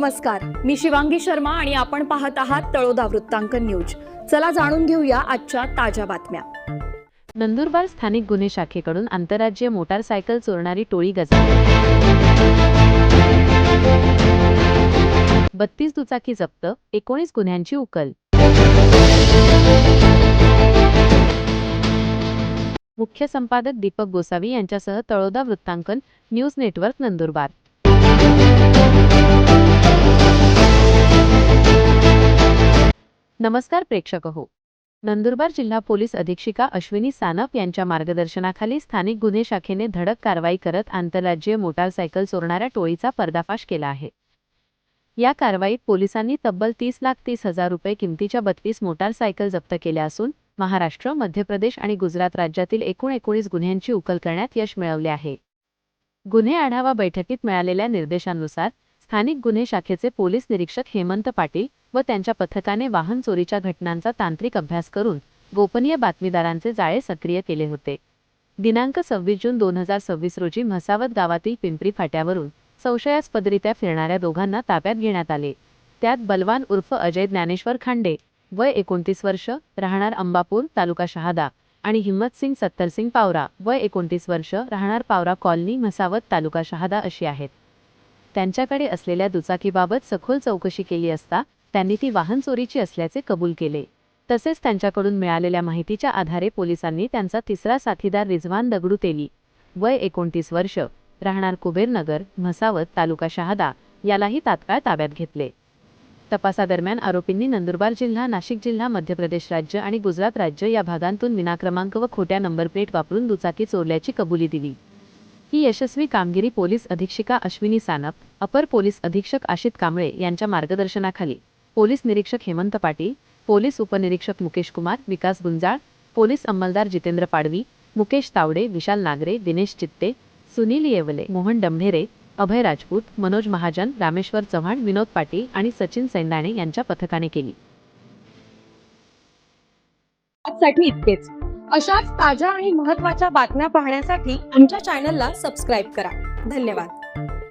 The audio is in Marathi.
नमस्कार, मी शिवांगी शर्मा आणि आपण पाहत आहात तळोदा वृत्तांकन न्यूज। चला जाणून घेऊया आजच्या ताज्या बातम्या। नंदुरबार स्थानिक गुन्हे शाखेकडून आंतरराज्यीय मोटारसायकल चोरणारी टोळी गजावली। 32 दुचाकी जप्त, 19 गुन्ह्यांची उकल। मुख्य संपादक दीपक गोसावी यांच्यासह तळोदा वृत्तांकन न्यूज नेटवर्क नंदुरबार। नमस्कार प्रेक्षक हो, नंदुरबार जिल्हा पोलीस अधीक्षिका अश्विनी सानप यांच्या मार्गदर्शनाखाली स्थानिक गुन्हे शाखेने धडक कारवाई करत आंतरराज्यीय मोटारसायकल चोरणाऱ्या टोळीचा पर्दाफाश केला आहे। या कारवाईत पोलिसांनी तब्बल 30,30,000 रुपये किमतीच्या 32 मोटारसायकल जप्त केल्या असून महाराष्ट्र, मध्य प्रदेश आणि गुजरात राज्यातील एकूण 19 गुन्ह्यांची उकल करण्यात यश मिळवले आहे। गुन्हे आढावा बैठकीत मिळालेल्या निर्देशांनुसार स्थानिक गुन्हे शाखेचे पोलीस निरीक्षक हेमंत पाटील व त्यांच्या पथकाने वाहन चोरीच्या घटनांचा तांत्रिक अभ्यास करून गोपनीय बातमीदारांचे जाळे सक्रिय केले होते। दिनांक 26 जून 2026 रोजी म्हसावत गावातील पिंपरी फाट्यावरून संशयास्पदरित्या फिरणाऱ्या दोघांना ताब्यात घेण्यात आले। त्यात बलवान उर्फ अजय ज्ञानेश्वर खांडे वय 29 वर्ष राहणार अंबापूर तालुका शहादा आणि हिम्मत सिंग सत्तरसिंग पावरा वय 29 वर्ष राहणार पावरा कॉलनी म्हसावत तालुका शहादा अशी आहेत। त्यांच्याकडे असलेल्या दुचाकीबाबत सखोल चौकशी केली असता त्यांनी ती वाहन चोरीची असल्याचे कबूल केले। तसेच त्यांच्याकडून मिळालेल्या माहितीच्या आधारे पोलिसांनी त्यांचा तिसरा साथीदार रिझवान दगडू तेली वय 29 वर्ष राहणार कुबेरनगर म्हसावत तालुका शहादा यालाही तात्काळ ताब्यात घेतले। तपासादरम्यान आरोपींनी नंदुरबार जिल्हा, नाशिक जिल्हा, मध्य प्रदेश राज्य आणि गुजरात राज्य या भागांतून विनाक्रमांक व खोट्या नंबर प्लेट वापरून दुचाकी चोरल्याची कबुली दिली। ही यशस्वी कामगिरी पोलीस अधीक्षिका अश्विनी सानप, अपर पोलीस अधीक्षक आशित कांबळे यांच्या मार्गदर्शनाखाली पोलीस निरीक्षक हेमंत पाटील, पोलीस उपनिरीक्षक मुकेश कुमार, विकास गुंजाळ, पोलीस अंमलदार जितेंद्र पाडवी, मुकेश तावडे, विशाल नागरे, दिनेश चित्ते, सुनील येवले, मोहन डंभेरे, अभय राजपूत, मनोज महाजन, रामेश्वर चव्हाण, विनोद पाटील आणि सचिन सैंदाणे यांच्या पथकाने केली। आजसाठी इतकेच। अशाच ताज्या आणि महत्त्वाच्या बातम्या पाहण्यासाठी आमच्या चॅनलला सबस्क्राइब करा। धन्यवाद।